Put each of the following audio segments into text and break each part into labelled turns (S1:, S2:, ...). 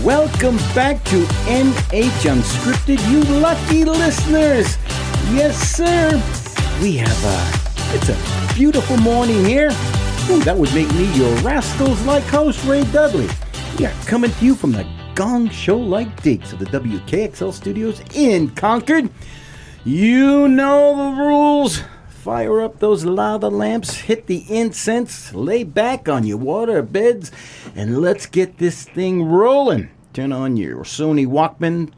S1: Welcome back to NH Unscripted, you lucky listeners. Yes, sir. We have it's a beautiful morning here. Ooh, that would make me your Rascals-like host, Ray Dudley. We are coming to you from the Gong Show-like digs of the WKXL studios in Concord. You know the rules. Fire up those lava lamps, hit the incense, lay back on your water beds, and let's get this thing rolling. Turn on your Sony Walkman.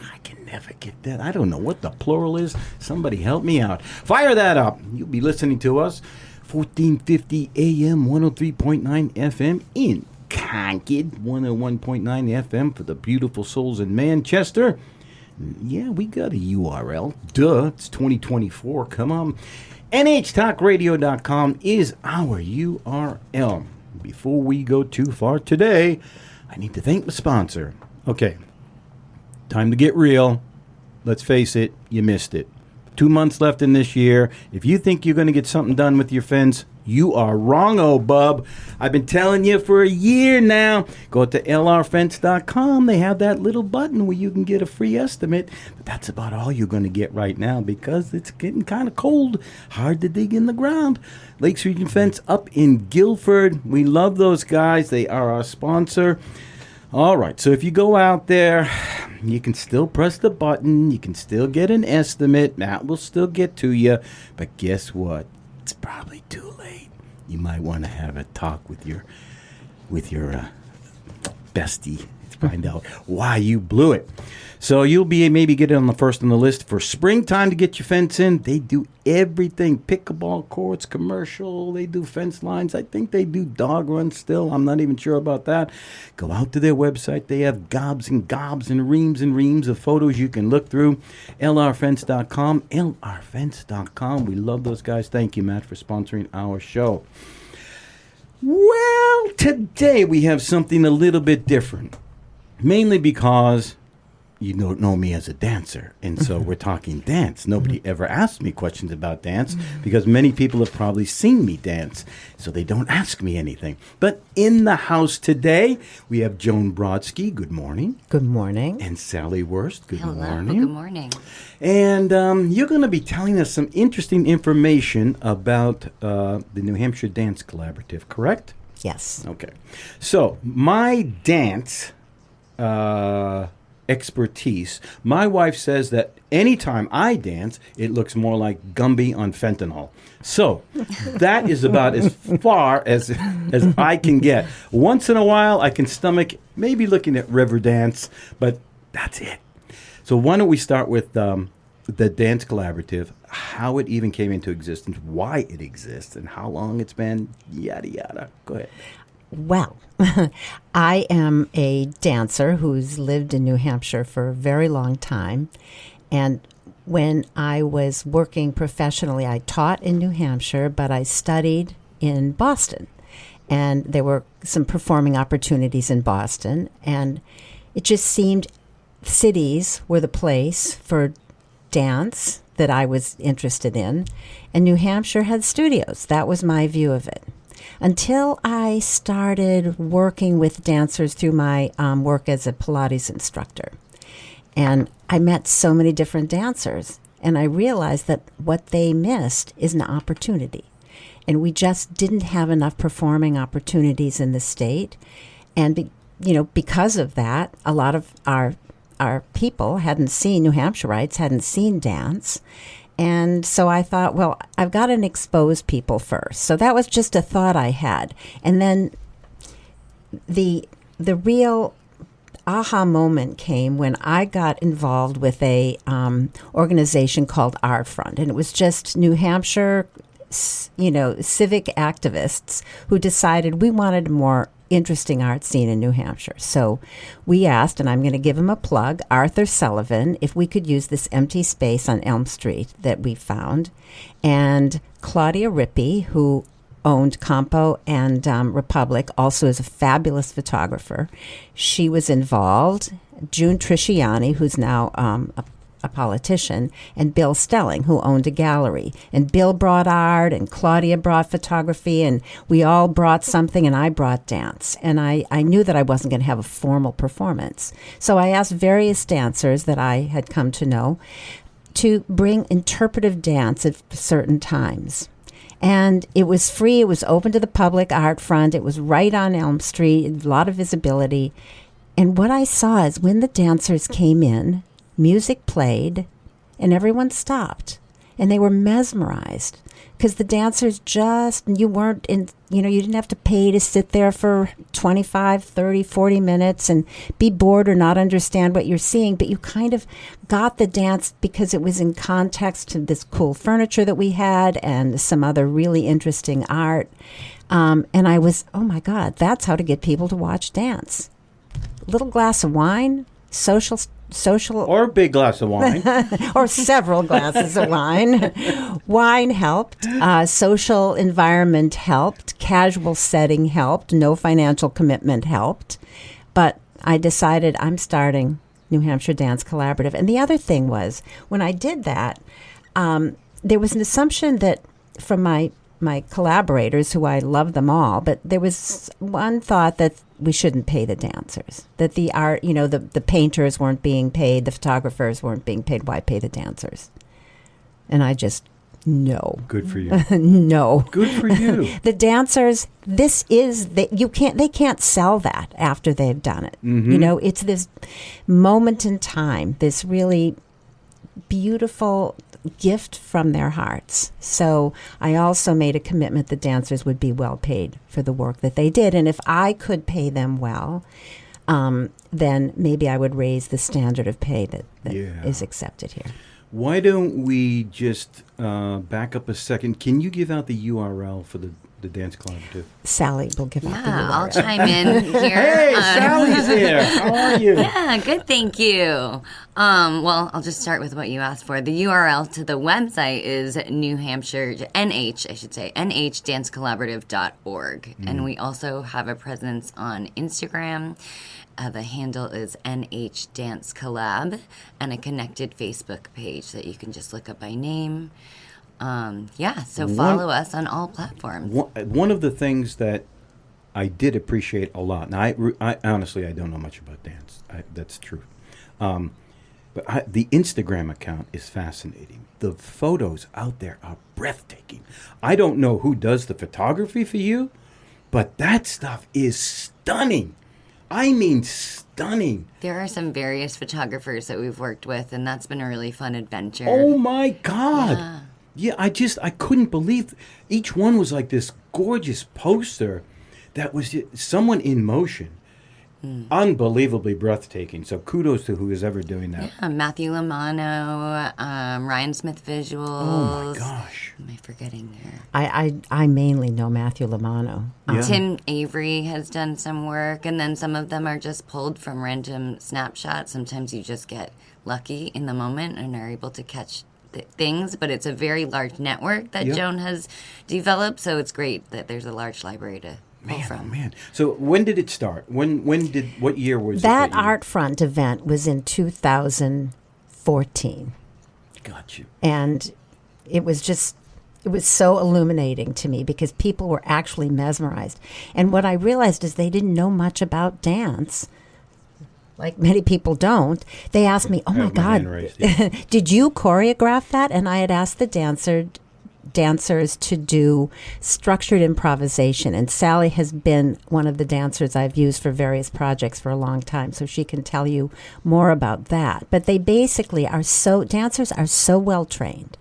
S1: I can never get that. I don't know what the plural is. Somebody help me out. Fire that up. You'll be listening to us 1450 AM, 103.9 FM in Concord, 101.9 FM for the beautiful souls in Manchester. Yeah, we got a URL. Duh, it's 2024. Come on. NHTalkRadio.com is our URL. Before we go too far today, I need to thank the sponsor. Okay, time to get real. Let's face it, you missed it. 2 months left in this year. If you think you're going to get something done with your fence, you are wrong, oh bub. I've been telling you for a year now. Go to lrfence.com. They have that little button where you can get a free estimate. But that's about all you're going to get right now because it's getting kind of cold. Hard to dig in the ground. Lakes Region Fence up in Guilford. We love those guys. They are our sponsor. All right, so if you go out there, you can still press the button. You can still get an estimate. That will still get to you. But guess what? It's probably too late. You might want to have a talk with your bestie to find out why you blew it. So you'll be maybe get it on the first on the list for springtime to get your fence in. They do everything. Pickleball courts, commercial. They do fence lines. I think they do dog runs still. I'm not even sure about that. Go out to their website. They have gobs and reams of photos you can look through. lrfence.com. lrfence.com. We love those guys. Thank you, Matt, for sponsoring our show. Well, today we have something a little bit different. Mainly because you don't know me as a dancer, and so we're talking dance. Nobody ever asked me questions about dance because many people have probably seen me dance, so they don't ask me anything. But in the house today, we have Joan Brodsky. Good morning.
S2: Good morning.
S1: And Sallie Werst. Good
S3: Hello.
S1: morning.
S3: Good morning.
S1: And you're going to be telling us some interesting information about the New Hampshire Dance Collaborative, correct?
S2: Yes.
S1: Okay. So my dance expertise, my wife says that anytime I dance, it looks more like Gumby on fentanyl. So that is about as far as I can get. Once in a while, I can stomach maybe looking at river dance, but that's it. So why don't we start with the Dance Collaborative, how it even came into existence, why it exists, and how long it's been, yada, yada. Go ahead.
S2: Well, I am a dancer who's lived in New Hampshire for a very long time. And when I was working professionally, I taught in New Hampshire, but I studied in Boston. And there were some performing opportunities in Boston. And it just seemed cities were the place for dance that I was interested in. And New Hampshire had studios. That was my view of it. Until I started working with dancers through my work as a Pilates instructor. And I met so many different dancers, and I realized that what they missed is an opportunity. And we just didn't have enough performing opportunities in the state. And, because of that, a lot of our people hadn't seen, New Hampshireites hadn't seen dance. And so I thought, well, I've got to expose people first. So that was just a thought I had. And then the real aha moment came when I got involved with a organization called Art Front. And it was just New Hampshire, civic activists who decided we wanted a more interesting art scene in New Hampshire. So we asked, and I'm going to give him a plug, Arthur Sullivan, if we could use this empty space on Elm Street that we found. And Claudia Rippey, who owned Campo and Republic, also is a fabulous photographer. She was involved. June Trisciani, who's now a politician, and Bill Stelling, who owned a gallery. And Bill brought art, and Claudia brought photography, and we all brought something, and I brought dance. And I knew that I wasn't going to have a formal performance. So I asked various dancers that I had come to know to bring interpretive dance at certain times. And it was free. It was open to the public, art front. It was right on Elm Street, a lot of visibility. And what I saw is when the dancers came in, music played, and everyone stopped. And they were mesmerized because the dancers you weren't in, you didn't have to pay to sit there for 25, 30, 40 minutes and be bored or not understand what you're seeing. But you kind of got the dance because it was in context to this cool furniture that we had and some other really interesting art. And I was, oh my God, that's how to get people to watch dance. Little glass of wine, social
S1: or a big glass of wine.
S2: Or several glasses of wine. Wine helped. Social environment helped. Casual setting helped. No financial commitment helped. But I decided I'm starting New Hampshire Dance Collaborative. And the other thing was, when I did that, there was an assumption that from my collaborators, who I love them all, but there was one thought that we shouldn't pay the dancers, that the art, the painters weren't being paid, the photographers weren't being paid. Why pay the dancers? And I just, no.
S1: Good for you.
S2: No.
S1: Good for you.
S2: The dancers, they can't sell that after they've done it.
S1: Mm-hmm.
S2: It's this moment in time, this really beautiful gift from their hearts. So I also made a commitment that dancers would be well paid for the work that they did. And if I could pay them well, then maybe I would raise the standard of pay that is accepted here.
S1: Why don't we just back up a second? Can you give out the URL for the Dance Collaborative?
S2: Sallie will give out the URL.
S3: I'll chime in here.
S1: Hey, Sallie's here. How are you?
S3: Yeah, good, thank you. Well, I'll just start with what you asked for. The URL to the website is New Hampshire, NHdancecollaborative.org. And we also have a presence on Instagram. The handle is NH Dance Collab, and a connected Facebook page that you can just look up by name. So follow us on all platforms.
S1: One of the things that I did appreciate a lot, now I honestly, I don't know much about dance. That's true. But the Instagram account is fascinating. The photos out there are breathtaking. I don't know who does the photography for you, but that stuff is stunning. I mean, stunning.
S3: There are some various photographers that we've worked with, and that's been a really fun adventure.
S1: Oh, my God. Yeah, I couldn't believe each one was like this gorgeous poster that was someone in motion. Unbelievably breathtaking. So kudos to who is ever doing that.
S3: Yeah, Matthew Lamano, Ryan Smith Visuals.
S1: Oh, my gosh.
S3: Am I forgetting there?
S2: I mainly know Matthew Lamano.
S1: Yeah.
S3: Tim Avery has done some work, and then some of them are just pulled from random snapshots. Sometimes you just get lucky in the moment and are able to catch things, but it's a very large network that Joan has developed, so it's great that there's a large library to pull from.
S1: Man. So when did it start? What year was
S2: that
S1: it?
S2: That Art Front event was in 2014.
S1: Got you.
S2: And it was so illuminating to me because people were actually mesmerized. And what I realized is they didn't know much about dance. Like many people don't. They asked me, oh my God, did you choreograph that? And I had asked the dancers to do structured improvisation. And Sallie has been one of the dancers I've used for various projects for a long time, so she can tell you more about that. But they basically dancers are so well trained.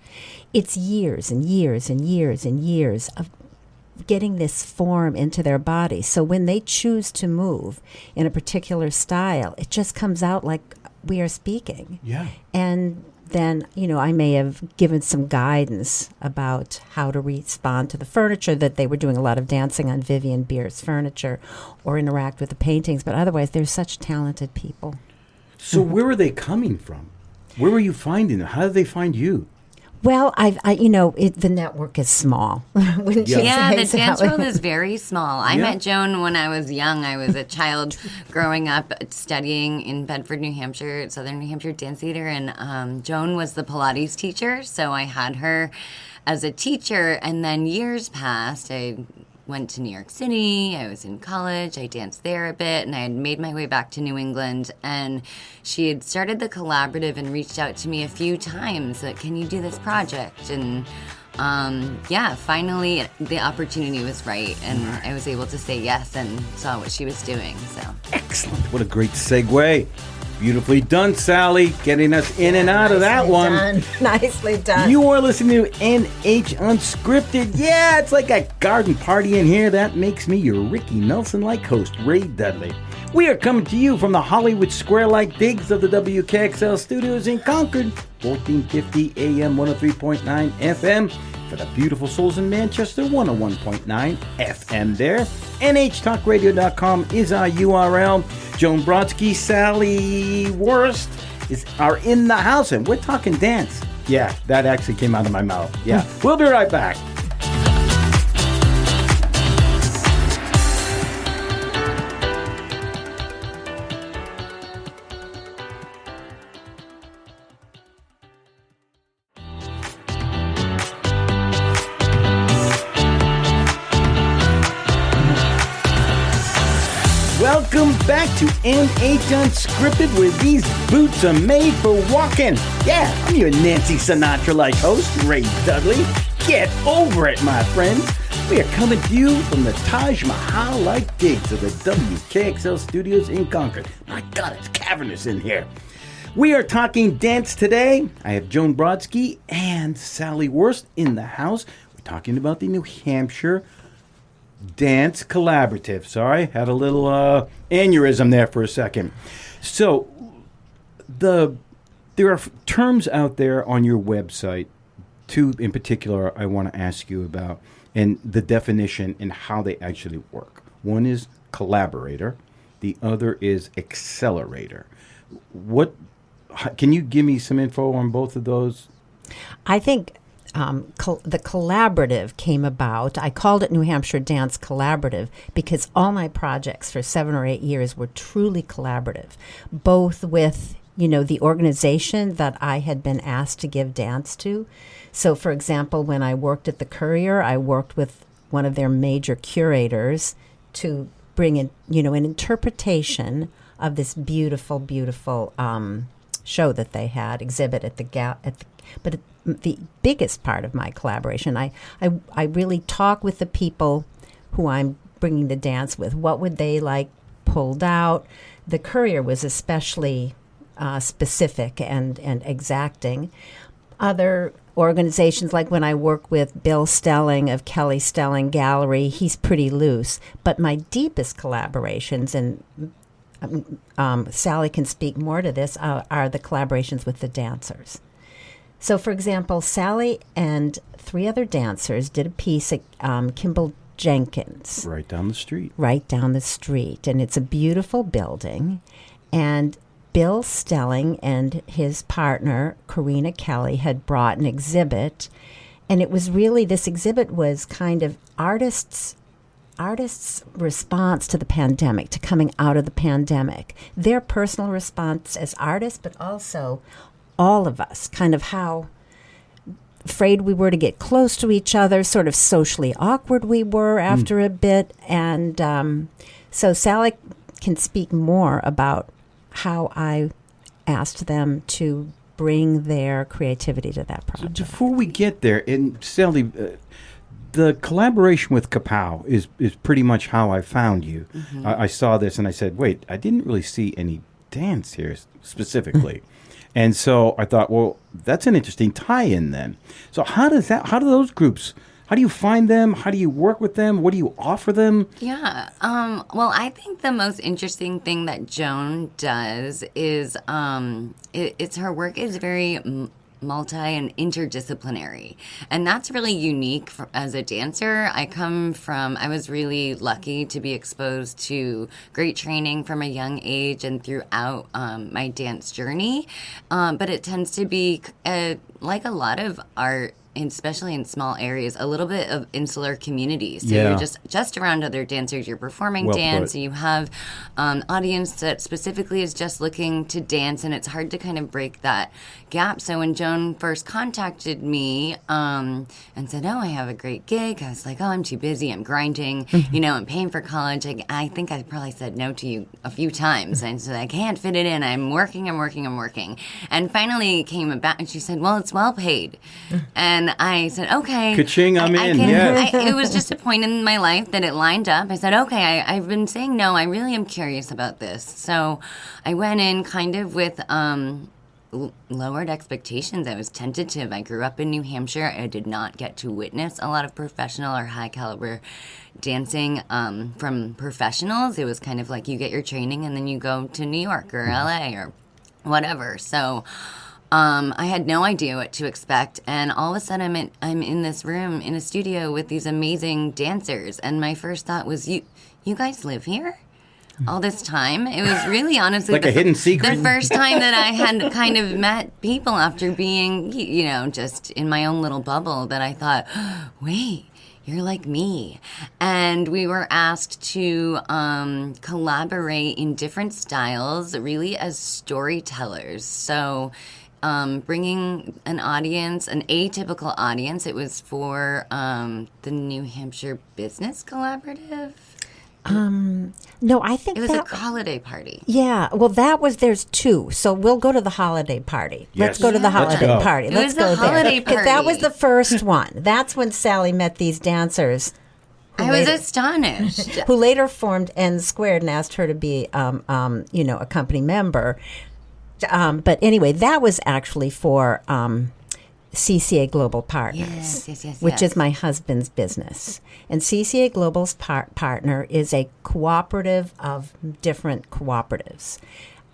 S2: It's years and years and years and years of getting this form into their body. So when they choose to move in a particular style, it just comes out like we are speaking.
S1: Yeah.
S2: And then, I may have given some guidance about how to respond to the furniture, that they were doing a lot of dancing on Vivian Beer's furniture or interact with the paintings. But otherwise, they're such talented people.
S1: So where are they coming from? Where were you finding them? How did they find you?
S2: Well, the network is small. Wouldn't you
S3: Yeah,
S2: say,
S3: the dance
S2: Sallie?
S3: world is very small. I met Joan when I was young. I was a child growing up studying in Bedford, New Hampshire, Southern New Hampshire Dance Theater, and Joan was the Pilates teacher, so I had her as a teacher, and then years passed. I went to New York City, I was in college, I danced there a bit, and I had made my way back to New England, and she had started the collaborative and reached out to me a few times, like, can you do this project? And finally the opportunity was right, and I was able to say yes and saw what she was doing. So
S1: Excellent. What a great segue. Beautifully done, Sallie, getting us in and out of that one.
S2: Done. Nicely done.
S1: You are listening to NH Unscripted. Yeah, it's like a garden party in here. That makes me your Ricky Nelson-like host, Ray Dudley. We are coming to you from the Hollywood Square-like digs of the WKXL studios in Concord, 1450 AM, 103.9 FM. For the beautiful souls in Manchester, 101.9 FM there. NHTalkRadio.com is our URL. Joan Brodsky, Sallie, Werst are in the house, and we're talking dance. Yeah, that actually came out of my mouth. Yeah, we'll be right back. Welcome back to NH Unscripted, where these boots are made for walking. Yeah, I'm your Nancy Sinatra-like host, Ray Dudley. Get over it, my friends. We are coming to you from the Taj Mahal-like digs of the WKXL studios in Concord. My God, it's cavernous in here. We are talking dance today. I have Joan Brodsky and Sallie Werst in the house. We're talking about the New Hampshire Dance Collaborative. Sorry, had a little aneurysm there for a second. So, there are terms out there on your website, two in particular I want to ask you about, and the definition and how they actually work. One is collaborator, the other is accelerator. Can you give me some info on both of those?
S2: I think the collaborative came about. I called it New Hampshire Dance Collaborative because all my projects for 7 or 8 years were truly collaborative, both with, the organization that I had been asked to give dance to. So, for example, when I worked at the Courier, I worked with one of their major curators to bring in, an interpretation of this beautiful, beautiful show that they had, exhibit at but the biggest part of my collaboration, I really talk with the people who I'm bringing the dance with. What would they like pulled out? The Courier was especially specific and exacting. Other organizations, like when I work with Bill Stelling of Kelly Stelling Gallery, he's pretty loose. But my deepest collaborations, and Sallie can speak more to this, are the collaborations with the dancers. So, for example, Sallie and 3 other dancers did a piece at Kimball Jenkins.
S1: Right down the street.
S2: Right down the street. And it's a beautiful building. And Bill Stelling and his partner, Karina Kelly, had brought an exhibit. And it was really, this exhibit was kind of artists' response to the pandemic, to coming out of the pandemic. Their personal response as artists, but also all of us, kind of how afraid we were to get close to each other, sort of socially awkward we were after a bit. And so Sallie can speak more about how I asked them to bring their creativity to that project.
S1: So before we get there, and Sallie, the collaboration with Kapow is pretty much how I found you. Mm-hmm. I saw this and I said, wait, I didn't really see any dance here specifically. And so I thought, well, that's an interesting tie-in then. So how do those groups, how do you find them? How do you work with them? What do you offer them?
S3: Yeah. Well, I think the most interesting thing that Joan does is it's her work is very multi and interdisciplinary. And that's really unique as a dancer. I was really lucky to be exposed to great training from a young age and throughout my dance journey. But it tends to be, like a lot of art, especially in small areas, a little bit of insular communities. So you're just around other dancers. You're performing dance. You have audience that specifically is just looking to dance, and it's hard to kind of break that gap. So when Joan first contacted me and said, "Oh, I have a great gig," I was like, "Oh, I'm too busy. I'm grinding. I'm paying for college." I think I probably said no to you a few times. And so I can't fit it in. I'm working. And finally it came about, and she said, "Well, it's well paid." And I said, okay.
S1: Ka-ching, I'm in, yes.
S3: It was just a point in my life that it lined up. I said, okay, I've been saying no. I really am curious about this. So I went in kind of with lowered expectations. I was tentative. I grew up in New Hampshire. I did not get to witness a lot of professional or high-caliber dancing from professionals. It was kind of like you get your training and then you go to New York or LA or whatever. So I had no idea what to expect, and all of a sudden I'm in this room in a studio with these amazing dancers, and my first thought was, you guys live here? All this time? It was really honestly
S1: like a hidden secret.
S3: The first time that I had kind of met people after being, just in my own little bubble, that I thought, wait, you're like me. And we were asked to collaborate in different styles, really as storytellers. So bringing an audience, an atypical audience. It was for the New Hampshire Business Collaborative.
S2: No, I think
S3: it was a holiday party.
S2: Yeah, well, there's two. So we'll go to the holiday party.
S1: Yes.
S2: Let's go to the holiday party. Let's go there.
S3: Holiday party.
S2: Because that was the first one. That's when Sallie met these dancers.
S3: I was astonished.
S2: Who later formed N Squared and asked her to be, a company member. But anyway, that was actually for CCA Global Partners, which is my husband's business. And CCA Global's partner is a cooperative of different cooperatives.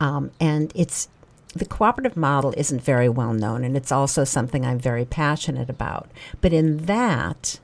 S2: And the cooperative model isn't very well known, and it's also something I'm very passionate about. But in that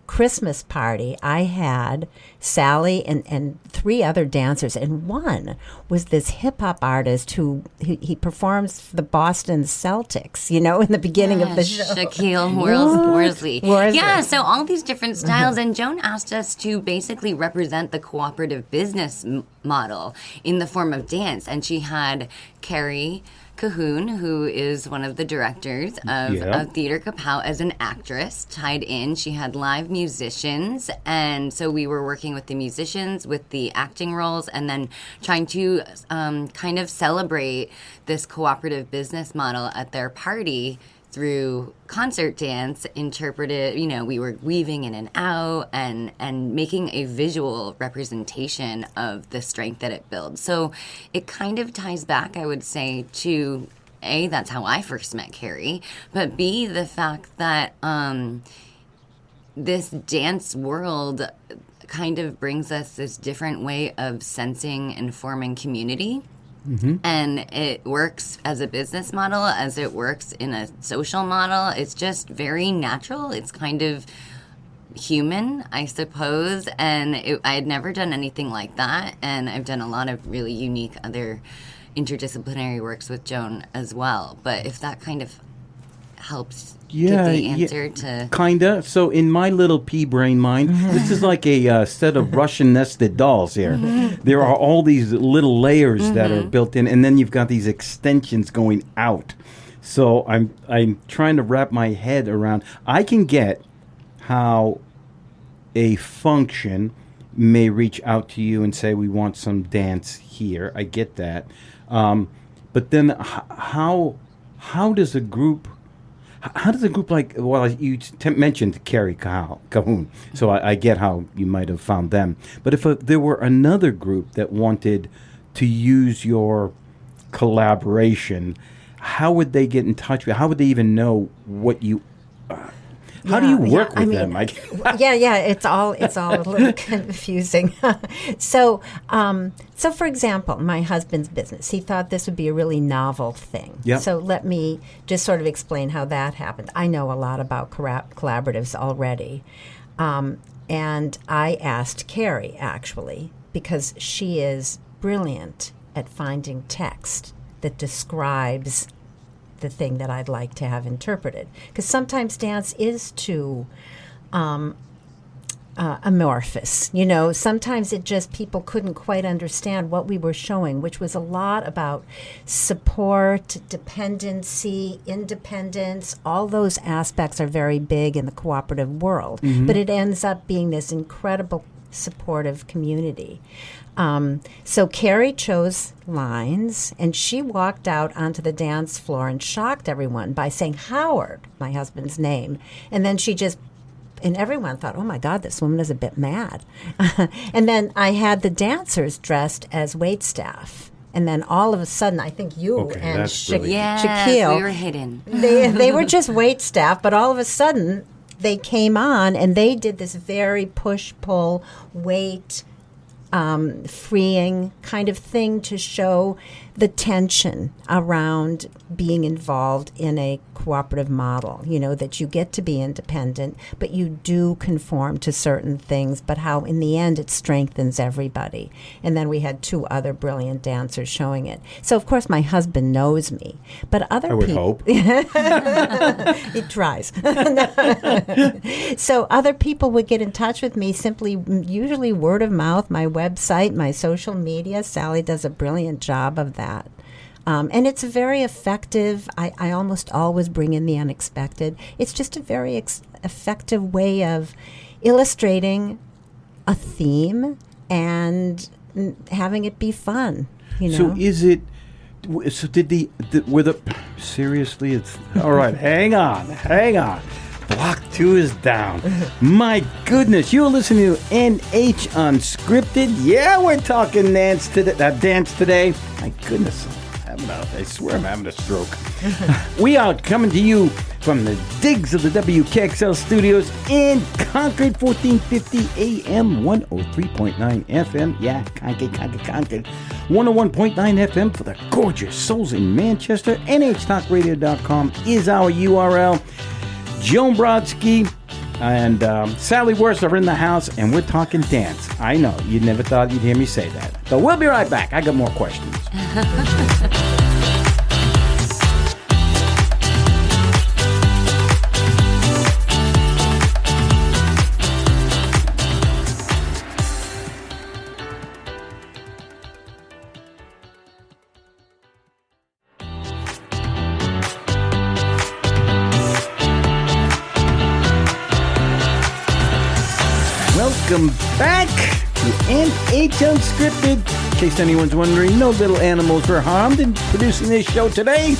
S2: Christmas party, I had Sallie and three other dancers, and one was this hip-hop artist who he performs for the Boston Celtics, in the beginning of the show.
S3: Shaquille Worsley. Yeah, so all these different styles, and Joan asked us to basically represent the cooperative business model in the form of dance, and she had Carrie Cahoon, who is one of the directors of Theater Kapow, as an actress tied in. She had live musicians, and so we were working with the musicians, with the acting roles, and then trying to kind of celebrate this cooperative business model at their party through concert dance, interpreted, we were weaving in and out and making a visual representation of the strength that it builds. So it kind of ties back, I would say, to A, that's how I first met Carrie, but B, the fact that this dance world kind of brings us this different way of sensing and forming community. Mm-hmm. And it works as a business model, as it works in a social model. It's just very natural. It's kind of human, I suppose. And I had never done anything like that. And I've done a lot of really unique other interdisciplinary works with Joan as well. But if that kind of helps give the answer to...
S1: Kinda. So in my little pea brain mind, this is like a set of Russian nested dolls here. There are all these little layers that are built in, and then you've got these extensions going out. So I'm trying to wrap my head around... I can get how a function may reach out to you and say, we want some dance here. I get that. But then how does a group... How does a group like, well, you mentioned Carrie Cahoon, so I get how you might have found them. But if there were another group that wanted to use your collaboration, how would they get in touch with you? How would they even know what you... How do you
S2: Yeah,
S1: work
S2: I
S1: with
S2: mean,
S1: them?
S2: yeah, it's all a little confusing. So for example, my husband's business, he thought this would be a really novel thing.
S1: Yep.
S2: So let me just sort of explain how that happened. I know a lot about collaboratives already. And I asked Carrie, actually, because she is brilliant at finding text that describes the thing that I'd like to have interpreted. Because sometimes dance is too amorphous. You know, sometimes it just, people couldn't quite understand what we were showing, which was a lot about support, dependency, independence. All those aspects are very big in the cooperative world. But it ends up being this incredible supportive community. So Carrie chose lines, and she walked out onto the dance floor and shocked everyone by saying Howard, my husband's name. And then she just, and everyone thought, oh my God, this woman is a bit mad. And then I had the dancers dressed as waitstaff. And then all of a sudden, I think you
S1: Okay,
S2: and
S1: that's brilliant.
S3: Yes,
S2: Shaquille,
S3: we were hidden.
S2: they were just waitstaff, but all of a sudden they came on and they did this very push-pull, weight, freeing kind of thing to show the tension around being involved in a cooperative model. You know, that you get to be independent, but you do conform to certain things, but how in the end it strengthens everybody. And then we had two other brilliant dancers showing it. So of course my husband knows me, but other
S1: I would
S2: people
S1: hope.
S2: he tries. So other people would get in touch with me simply, usually word of mouth, my website, my social media. Sallie does a brilliant job of that. And it's very effective. I almost always bring in the unexpected. It's just a very effective way of illustrating a theme and having it be fun. You know?
S1: So is it? So did were the seriously? It's all right. Hang on. Block 2 is down. My goodness, you're listening to NH Unscripted. Yeah, we're talking dance today. My goodness, I swear I'm having a stroke. We are coming to you from the digs of the WKXL studios in Concord, 1450 AM, 103.9 FM. Yeah, Concord. 101.9 FM for the gorgeous souls in Manchester. NHTalkRadio.com is our URL. Joan Brodsky and Sallie Werst are in the house, and we're talking dance. I know, you never thought you'd hear me say that. But we'll be right back. I got more questions. Welcome back to NH Unscripted. In case anyone's wondering, no little animals were harmed in producing this show today.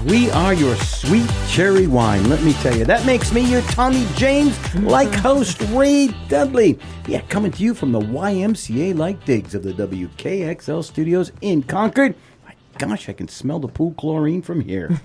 S1: We are your sweet cherry wine, let me tell you. That makes me your Tommy James like host, Ray Dudley. Yeah, coming to you from the YMCA-like digs of the WKXL studios in Concord. My gosh, I can smell the pool chlorine from here.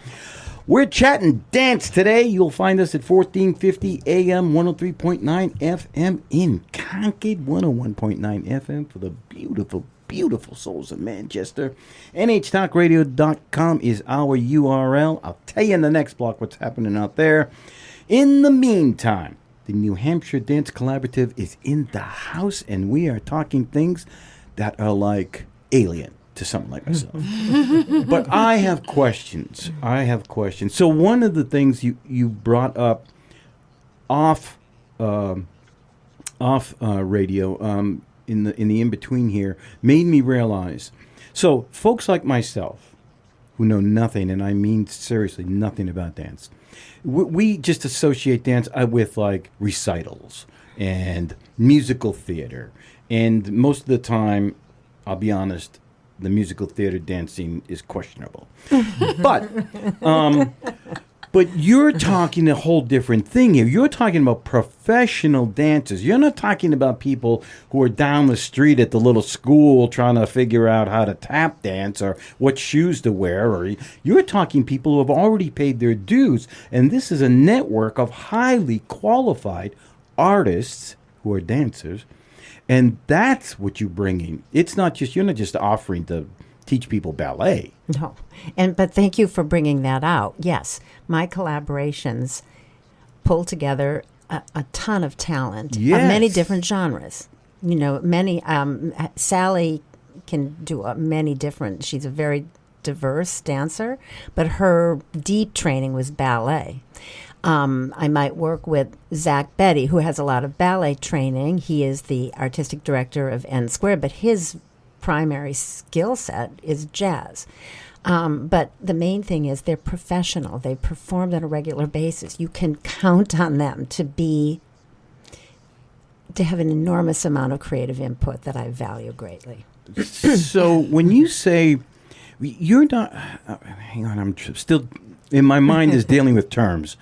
S1: We're chatting dance today. You'll find us at 1450 AM, 103.9 FM in Concord, 101.9 FM for the beautiful, beautiful souls of Manchester. NHTalkRadio.com is our URL. I'll tell you in the next block what's happening out there. In the meantime, the New Hampshire Dance Collaborative is in the house, and we are talking things that are like alien to someone like myself. But I have questions. So one of the things you brought up off radio in the in-between here made me realize. So folks like myself who know nothing, and I mean seriously nothing about dance, we just associate dance with like recitals and musical theater. And most of the time, I'll be honest, the musical theater dancing is questionable. But But you're talking a whole different thing here. You're talking about professional dancers. You're not talking about people who are down the street at the little school trying to figure out how to tap dance or what shoes to wear. Or you're talking people who have already paid their dues. And this is a network of highly qualified artists who are dancers. And that's what you're bringing. You're not just offering to teach people ballet.
S2: No. But thank you for bringing that out. Yes, my collaborations pull together a ton of talent of many different genres. Many, Sallie can do many different, she's a very diverse dancer, but her deep training was ballet. I might work with Zach Betty, who has a lot of ballet training. He is the artistic director of Unscripted, but his primary skill set is jazz. But the main thing is they're professional. They perform on a regular basis. You can count on them to have an enormous amount of creative input that I value greatly.
S1: So when you say you're not, hang on, I'm still in my mind is dealing with terms.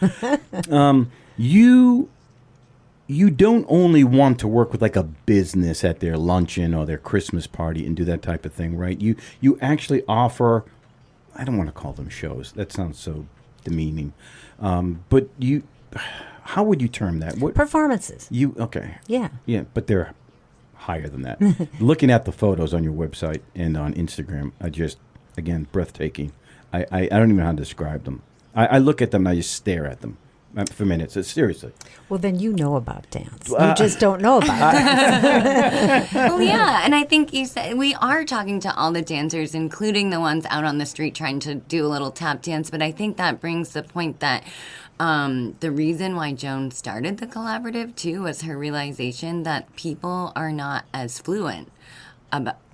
S1: You don't only want to work with like a business at their luncheon or their Christmas party and do that type of thing, right? You actually offer, I don't want to call them shows. That sounds so demeaning. But how would you term that?
S2: Performances.
S1: Okay.
S2: Yeah.
S1: Yeah, but they're higher than that. Looking at the photos on your website and on Instagram are just, again, breathtaking. I don't even know how to describe them. I look at them and I just stare at them for minutes. Seriously.
S2: Well, then you know about dance. You just don't know about dance.
S3: Well, yeah, and I think you said we are talking to all the dancers, including the ones out on the street trying to do a little tap dance. But I think that brings the point that the reason why Joan started the collaborative, too, was her realization that people are not as fluent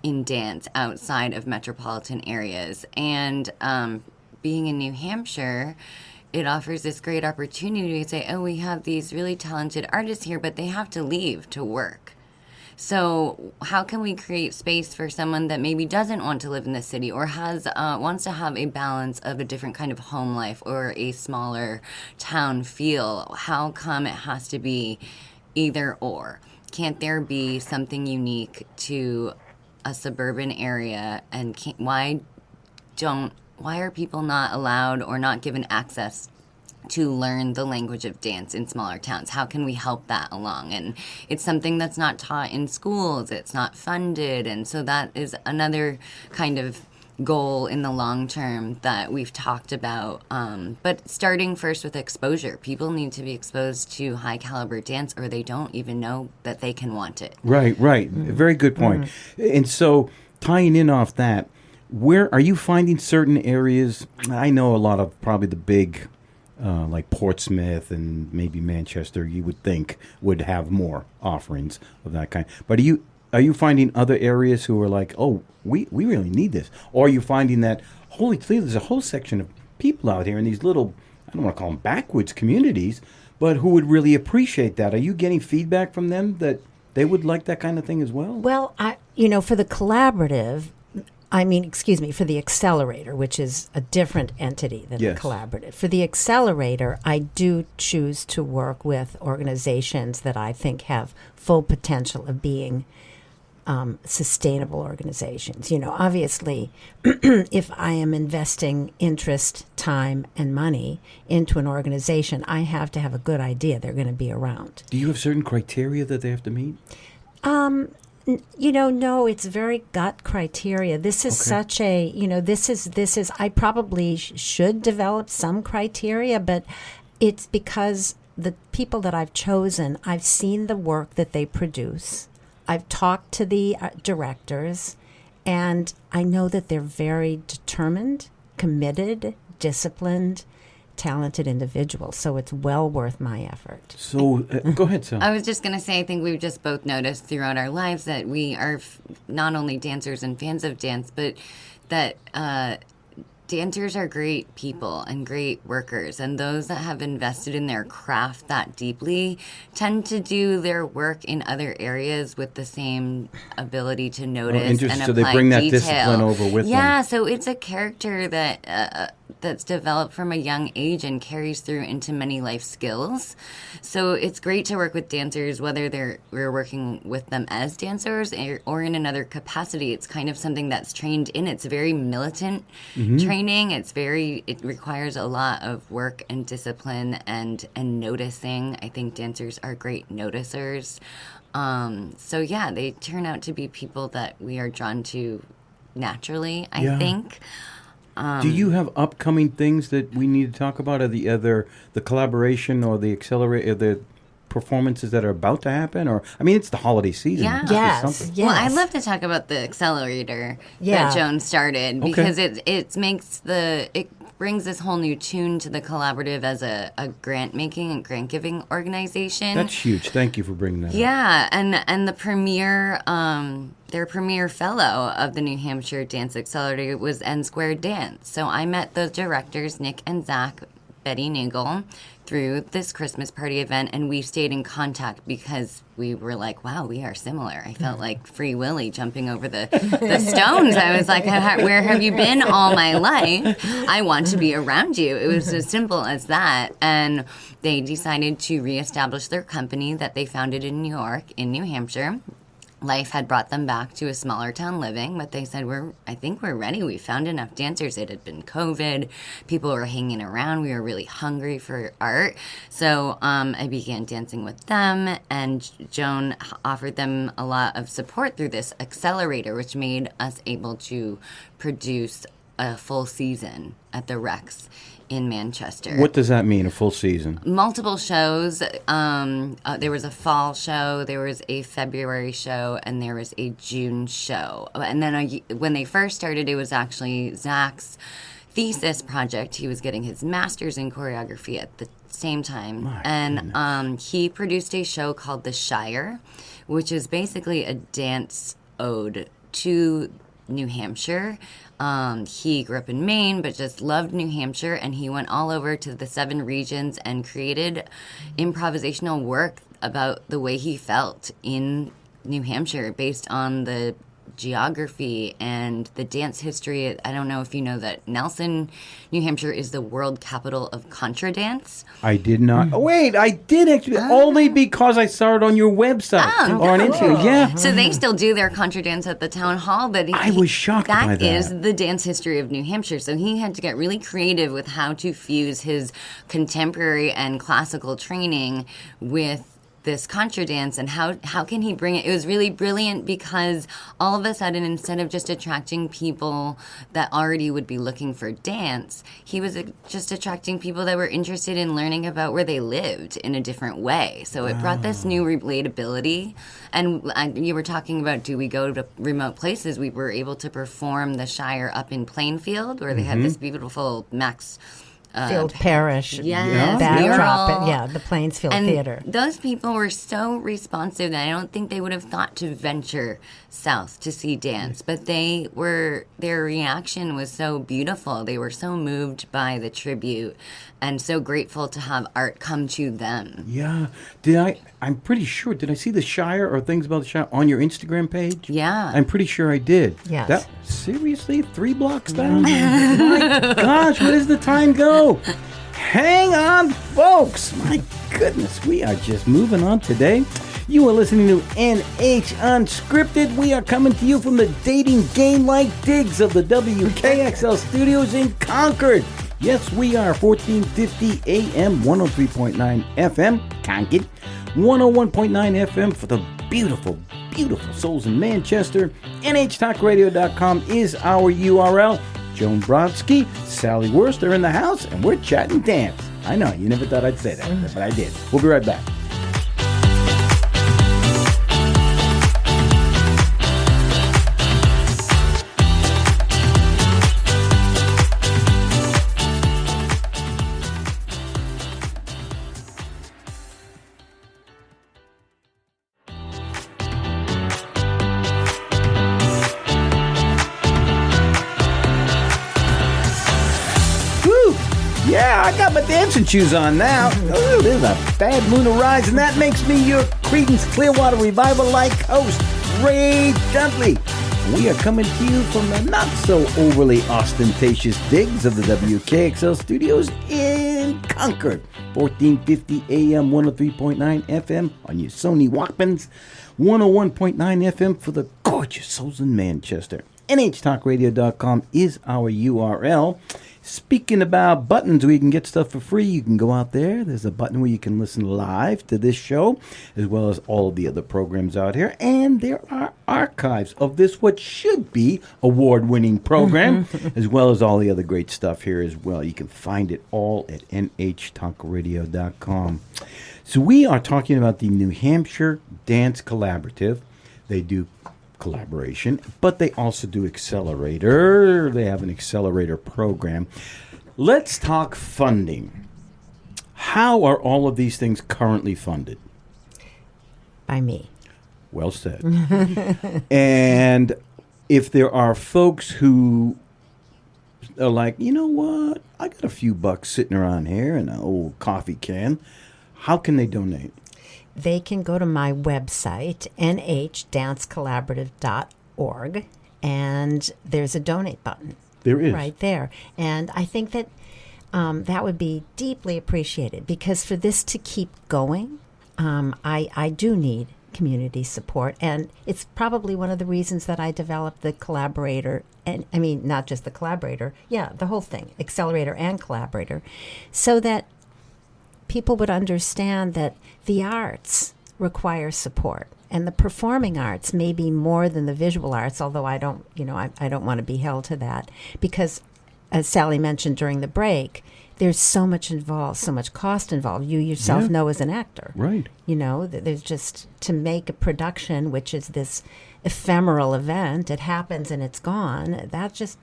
S3: in dance outside of metropolitan areas. And being in New Hampshire, it offers this great opportunity to say, oh, we have these really talented artists here, but they have to leave to work. So how can we create space for someone that maybe doesn't want to live in the city or wants to have a balance of a different kind of home life or a smaller town feel? How come it has to be either or? Can't there be something unique to a suburban area? And why are people not allowed or not given access to learn the language of dance in smaller towns? How can we help that along? And it's something that's not taught in schools. It's not funded. And so that is another kind of goal in the long term that we've talked about. But starting first with exposure. People need to be exposed to high caliber dance or they don't even know that they can want it.
S1: Right. Mm-hmm. Very good point. Mm-hmm. And so tying in off that, where are you finding certain areas? I know a lot of probably the big, like Portsmouth and maybe Manchester, you would think would have more offerings of that kind. But are you finding other areas who are like, oh, we really need this? Or are you finding that, holy Toledo, there's a whole section of people out here in these little, I don't want to call them backwoods communities, but who would really appreciate that? Are you getting feedback from them that they would like that kind of thing as well?
S2: Well, for the collaborative, for the accelerator, which is a different entity than the collaborative. For the accelerator, I do choose to work with organizations that I think have full potential of being sustainable organizations. Obviously, if I am investing interest, time, and money into an organization, I have to have a good idea they're going to be around.
S1: Do you have certain criteria that they have to meet?
S2: No, it's very gut criteria. This is such a, this is, I probably should develop some criteria, but it's because the people that I've chosen, I've seen the work that they produce. I've talked to the directors, and I know that they're very determined, committed, disciplined, talented individuals, so it's well worth my effort.
S1: So go ahead, Sal.
S3: I was just going to say, I think we've just both noticed throughout our lives that we are not only dancers and fans of dance, but that dancers are great people and great workers, and those that have invested in their craft that deeply tend to do their work in other areas with the same ability to notice and apply
S1: so they bring that
S3: detail.
S1: discipline over with them.
S3: Yeah, so it's a character that that's developed from a young age and carries through into many life skills. So it's great to work with dancers, whether we're working with them as dancers or in another capacity. It's kind of something that's trained in. It's very militant training. It requires a lot of work and discipline and noticing. I think dancers are great noticers. So yeah, they turn out to be people that we are drawn to naturally, I think.
S1: Do you have upcoming things that we need to talk about? Are the collaboration or the accelerate the performances that are about to happen? Or I mean, it's the holiday season.
S3: Yeah.
S2: Yes.
S3: Well, I'd love to talk about the accelerator that Joan started because it brings this whole new tune to the collaborative as a grant making and grant giving organization.
S1: That's huge. Thank you for bringing that up.
S3: Yeah, and the premier their premier fellow of the New Hampshire Dance Accelerator was N Squared Dance. So I met the directors, Nick and Zach, Betty Nagel, through this Christmas party event, and we stayed in contact because we were like, wow, we are similar. I felt like Free Willy jumping over the stones. I was like, where have you been all my life? I want to be around you. It was as simple as that. And they decided to reestablish their company that they founded in New York, in New Hampshire. Life had brought them back to a smaller town living, but they said, I think we're ready. We found enough dancers. It had been COVID. People were hanging around. We were really hungry for art. So I began dancing with them, and Joan offered them a lot of support through this accelerator, which made us able to produce a full season at the Rex in Manchester.
S1: What does that mean, a full season?
S3: Multiple shows. There was a fall show, there was a February show, and there was a June show. And then when they first started, it was actually Zach's thesis project. He was getting his master's in choreography at the same time. He produced a show called The Shire, which is basically a dance ode to New Hampshire. He grew up in Maine, but just loved New Hampshire, and he went all over to the 7 regions and created improvisational work about the way he felt in New Hampshire based on the geography and the dance history. I don't know if you know that Nelson, New Hampshire is the world capital of contra dance.
S1: I did not. Oh, wait, I did actually. Only because I saw it on your website or on Instagram. Yeah.
S3: So they still do their contra dance at the town hall, but
S1: I was shocked by that.
S3: That is the dance history of New Hampshire. So he had to get really creative with how to fuse his contemporary and classical training with this contra dance, and how can he bring it? It was really brilliant because all of a sudden, instead of just attracting people that already would be looking for dance, he was just attracting people that were interested in learning about where they lived in a different way. So it brought this new relatability. And you were talking about, do we go to remote places? We were able to perform The Shire up in Plainfield, where they had this beautiful Max
S2: Field Parish.
S3: Yes,
S2: backdrop. The Plainsfield
S3: and
S2: Theater.
S3: Those people were so responsive that I don't think they would have thought to venture south to see dance, but their reaction was so beautiful. They were so moved by the tribute and so grateful to have art come to them.
S1: Yeah. I'm pretty sure, did I see The Shire or things about The Shire on your Instagram page?
S3: Yeah.
S1: I'm pretty sure I did.
S2: Yes.
S1: Seriously? 3 blocks down? My gosh, where does the time go? Hang on, folks. My goodness, we are just moving on today. You are listening to NH Unscripted. We are coming to you from the dating game-like digs of the WKXL studios in Concord. Yes, we are 1450 AM, 103.9 FM, Concord, 101.9 FM for the beautiful, beautiful souls in Manchester. NHTalkRadio.com is our URL. Joan Brodsky, Sallie Werst are in the house, and we're chatting dance. I know, you never thought I'd say that, but I did. We'll be right back. Yeah, I got my dancing shoes on now. Ooh, there's a bad moon arise, and that makes me your Creedence Clearwater Revival-like host, Ray Dudley. We are coming to you from the not so overly ostentatious digs of the WKXL studios in Concord. 1450 AM, 103.9 FM on your Sony Walkmans, 101.9 FM for the gorgeous souls in Manchester. NHTalkRadio.com is our URL. Speaking about buttons where you can get stuff for free, you can go out there. There's a button where you can listen live to this show, as well as all of the other programs out here. And there are archives of this, what should be award-winning program, as well as all the other great stuff here as well. You can find it all at NHTalkRadio.com. So we are talking about the New Hampshire Dance Collaborative. They do collaboration, but they also do accelerator. They have an accelerator program. Let's talk funding. How are all of these things currently funded?
S2: By me.
S1: Well said. And if there are folks who are like, you know what, I got a few bucks sitting around here in an old coffee can, how can they donate?
S2: They can go to my website, nhdancecollaborative.org, and there's a donate button.
S1: There is.
S2: Right there. And I think that that would be deeply appreciated, because for this to keep going, I do need community support. And it's probably one of the reasons that I developed the collaborator, and I mean, not just the collaborator, the whole thing, accelerator and collaborator, so that people would understand that the arts require support, and the performing arts may be more than the visual arts, although I don't want to be held to that, because as Sallie mentioned during the break, there's so much involved, so much cost involved. You yourself know as an actor.
S1: Right.
S2: You know, there's just, to make a production, which is this ephemeral event, it happens and it's gone, that just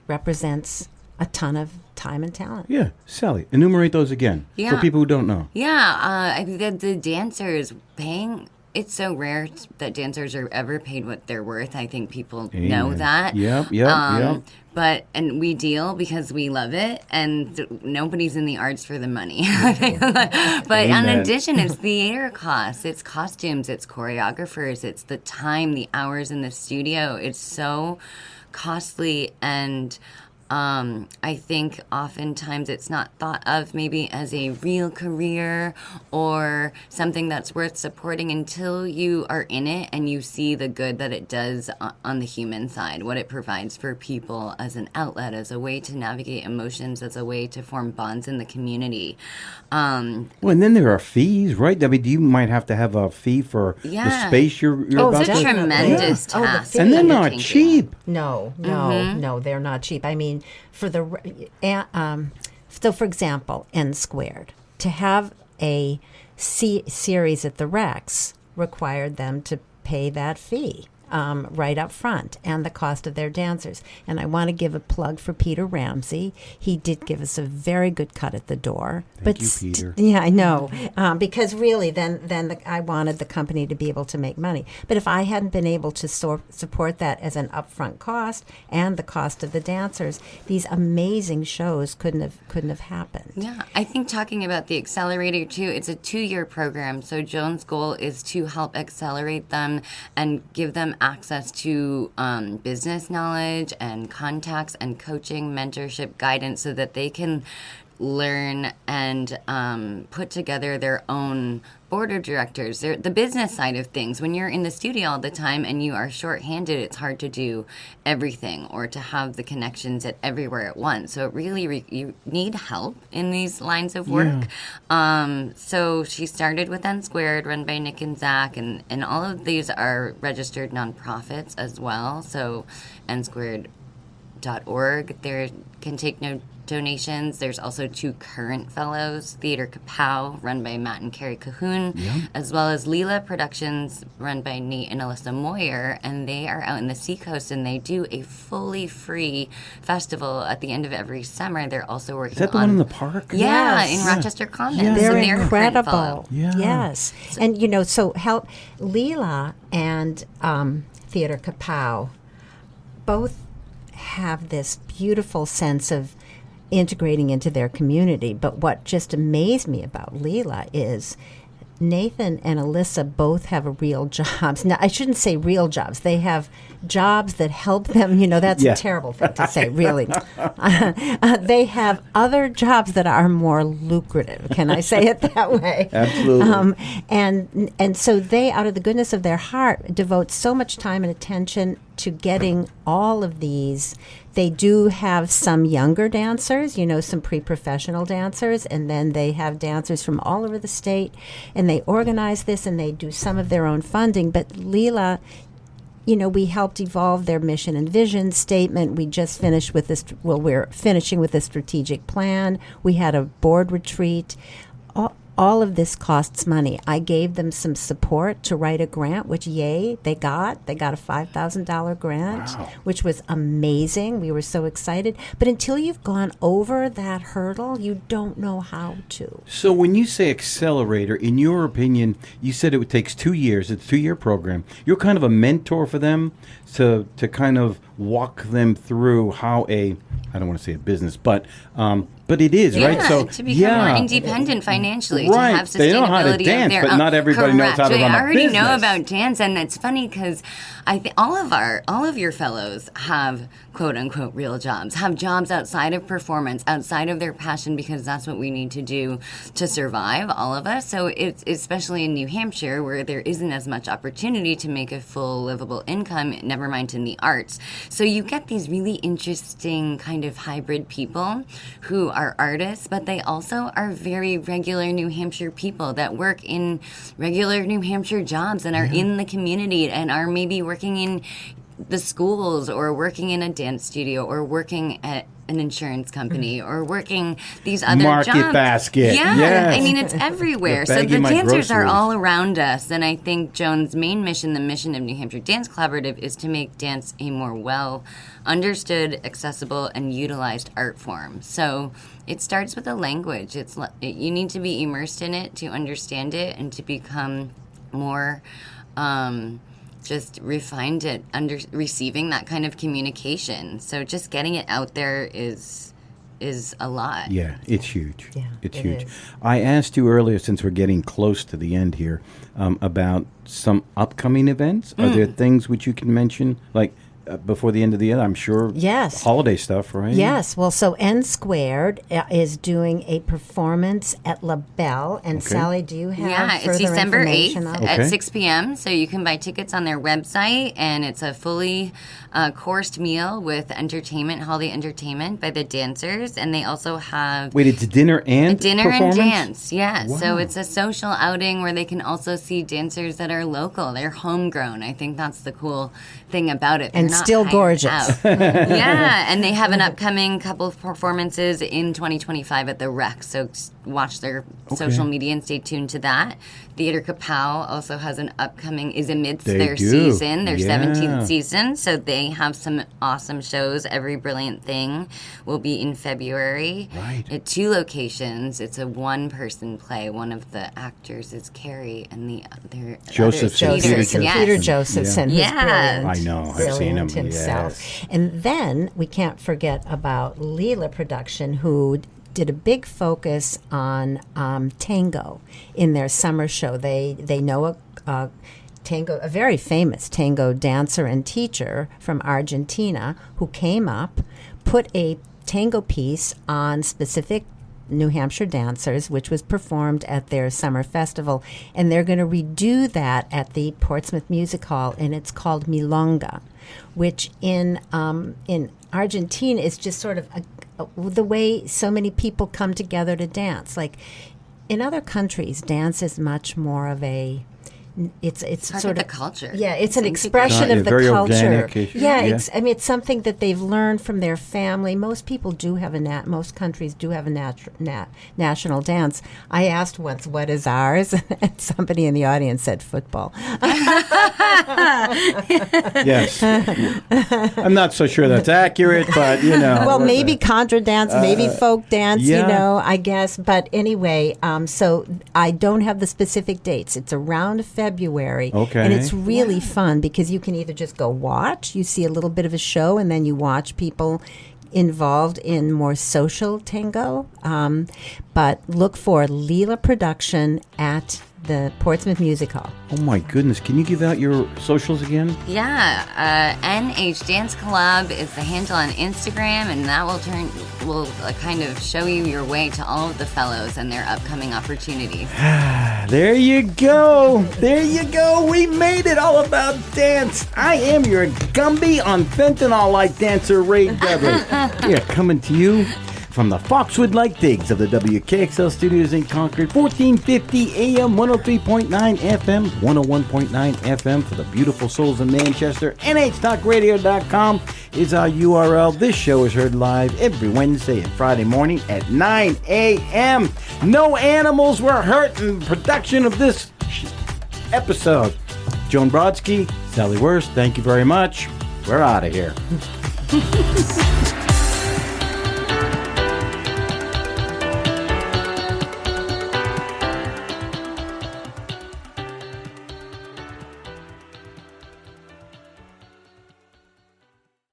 S2: represents a ton of time and talent.
S1: Yeah. Sallie, enumerate those again for people who don't know.
S3: Yeah. I think that the dancers paying, it's so rare that dancers are ever paid what they're worth. I think people know that.
S1: Yep.
S3: But, and we deal because we love it, and nobody's in the arts for the money. But in addition, it's theater costs, it's costumes, it's choreographers, it's the time, the hours in the studio. It's so costly, and I think oftentimes it's not thought of maybe as a real career or something that's worth supporting until you are in it and you see the good that it does on the human side, what it provides for people as an outlet, as a way to navigate emotions, as a way to form bonds in the community.
S1: Well, and then there are fees, right? I mean, you might have to have a fee for the space you're about
S3: it's a tremendous task.
S1: And they're not cheap.
S2: No, they're not cheap. I mean, for so for example, N Squared, to have a series at the Rex required them to pay that fee right up front, and the cost of their dancers. And I want to give a plug for Peter Ramsey. He did give us a very good cut at the door.
S1: Thank you, Peter.
S2: Yeah, I know. Because really, then I wanted the company to be able to make money. But if I hadn't been able to support that as an upfront cost and the cost of the dancers, these amazing shows couldn't have happened.
S3: Yeah, I think talking about the accelerator too, it's a 2-year program. So Joan's goal is to help accelerate them and give them access to business knowledge and contacts and coaching, mentorship, guidance, so that they can learn and put together their own board of directors, the business side of things. When you're in the studio all the time and you are shorthanded, it's hard to do everything or to have the connections at everywhere at once. So it really, you need help in these lines of work. Yeah. So she started with Unsquared, run by Nick and Zach, and all of these are registered nonprofits as well. So unsquared.org, there can take no donations. There's also 2 current fellows, Theater Kapow, run by Matt and Carrie Cahoon, as well as Leela Productions, run by Nate and Alyssa Moyer, and they are out in the Seacoast, and they do a fully free festival at the end of every summer. They're also working on...
S1: Is that the one in the park?
S3: Yeah,
S2: Yes.
S3: in Rochester Commons.
S2: Yeah. They're incredible.
S3: Fellow.
S1: Yeah.
S2: Yes. And, so help Leela and Theater Kapow both have this beautiful sense of integrating into their community. But what just amazed me about Leela is Nathan and Alyssa both have real jobs. Now, I shouldn't say real jobs. They have jobs that help them. That's a terrible thing to say, really. They have other jobs that are more lucrative. Can I say it that way?
S1: Absolutely.
S2: And so they, out of the goodness of their heart, devote so much time and attention to getting all of these. They do have some younger dancers, some pre-professional dancers, and then they have dancers from all over the state, and they organize this, and they do some of their own funding. But Leela, we helped evolve their mission and vision statement. We just finished with this, we're finishing with a strategic plan. We had a board retreat. All of this costs money. I gave them some support to write a grant, which, yay, they got. They got a $5,000 grant, which was amazing. We were so excited. But until you've gone over that hurdle, you don't know how to.
S1: So when you say accelerator, in your opinion, you said it takes 2 years. It's a 2-year program. You're kind of a mentor for them to kind of walk them through how I don't want to say a business, but it is, right?
S3: So to become more independent financially, to have sustainability
S1: they know how to dance, but not everybody knows how to run a business.
S3: I already know about dance, and it's funny because I think all of your fellows have quote unquote real jobs, have jobs outside of performance, outside of their passion, because that's what we need to do to survive, all of us. So it's especially in New Hampshire, where there isn't as much opportunity to make a full livable income, never mind in the arts. So you get these really interesting kind of hybrid people who are artists, but they also are very regular New Hampshire people that work in regular New Hampshire jobs and are in the community and are maybe working in the schools or working in a dance studio or working at an insurance company or working these other
S1: Market
S3: jobs.
S1: basket.
S3: Yeah,
S1: Yes.
S3: I mean, it's everywhere. So the
S1: bagging my
S3: dancers are
S1: groceries.
S3: all around us. And I think Joan's main mission, the mission of New Hampshire Dance Collaborative, is to make dance a more well understood, accessible, and utilized art form. So it starts with a language. You need to be immersed in it to understand it and to become more just refined at receiving that kind of communication. So just getting it out there is a lot.
S1: Yeah, it's huge.
S2: Yeah,
S1: it's
S2: it
S1: huge.
S2: is.
S1: I asked you earlier, since we're getting close to the end here, about some upcoming events. Are there things which you can mention, like before the end of the year? I'm sure.
S2: Yes.
S1: Holiday stuff, right?
S2: Yes. Well, so N Squared is doing a performance at La Belle. And
S1: Okay.
S2: Sallie, do you have
S3: Yeah, it's
S2: further
S3: December 8th
S2: information on
S3: at
S1: Okay.
S3: 6 p.m. So you can buy tickets on their website, and it's a fully coursed meal with entertainment, holiday entertainment by the dancers. And they also have
S1: Wait, it's dinner and
S3: dinner
S1: performance?
S3: and dance, yeah.
S1: Wow.
S3: So it's a social outing where they can also see dancers that are local. They're homegrown. I think that's the cool thing about it. They're
S2: And
S3: not
S2: still
S3: hired
S2: gorgeous.
S3: out. Yeah, and they have an upcoming couple of performances in 2025 at the Rec. So watch their social media and stay tuned to that. Theater Kapow also has an upcoming, is amidst
S1: They
S3: their
S1: do.
S3: season, their
S1: Yeah.
S3: 17th season. So they have some awesome shows. Every Brilliant Thing will be in February.
S1: Right.
S3: At 2 locations. It's a one-person play. One of the actors is Carrie, and the other
S1: Josephson.
S3: Peter.
S1: Peter
S2: Josephson,
S3: Yes.
S2: Peter Josephson, who's
S3: Yeah.
S2: brilliant.
S1: I know, I've seen him,
S2: Brilliant himself. And then we can't forget about Leela Production, who did a big focus on tango in their summer show. They know a tango, a very famous tango dancer and teacher from Argentina who came up, put a tango piece on specific New Hampshire dancers, which was performed at their summer festival, and they're going to redo that at the Portsmouth Music Hall, and it's called Milonga, which in Argentina is just sort of the way so many people come together to dance. Like in other countries, dance is much more of a it's
S3: Part
S2: sort
S3: of the culture.
S2: Yeah, it's an
S3: It's
S2: expression
S1: integrated.
S2: of the
S1: Very
S2: culture.
S1: organic-ish.
S2: Yeah,
S1: Yeah.
S2: I mean, it's something that they've learned from their family. Most people do have most countries do have a national dance. I asked once, "What is ours?" and somebody in the audience said, "Football."
S1: Yes. I'm not so sure that's accurate, but
S2: Well, maybe contra dance, maybe folk dance,
S1: yeah.
S2: I guess. But anyway, so I don't have the specific dates. It's around February.
S1: Okay.
S2: And it's really fun because you can either just go watch, you see a little bit of a show, and then you watch people involved in more social tango. But look for Leela Production at the Portsmouth Music Hall.
S1: Oh my goodness! Can you give out your socials again?
S3: Yeah, NH Dance Collab is the handle on Instagram, and that will kind of show you your way to all of the fellows and their upcoming opportunities.
S1: There you go. There you go. We made it all about dance. I am your Gumby on fentanyl-like dancer, Ray Dudley. Yeah, coming to you from the Foxwood-like digs of the WKXL studios in Concord, 1450 AM, 103.9 FM, 101.9 FM for the beautiful souls in Manchester. NHTalkRadio.com is our URL. This show is heard live every Wednesday and Friday morning at 9 a.m. No animals were hurt in the production of this episode. Joan Brodsky, Sallie Werst, thank you very much. We're out of here.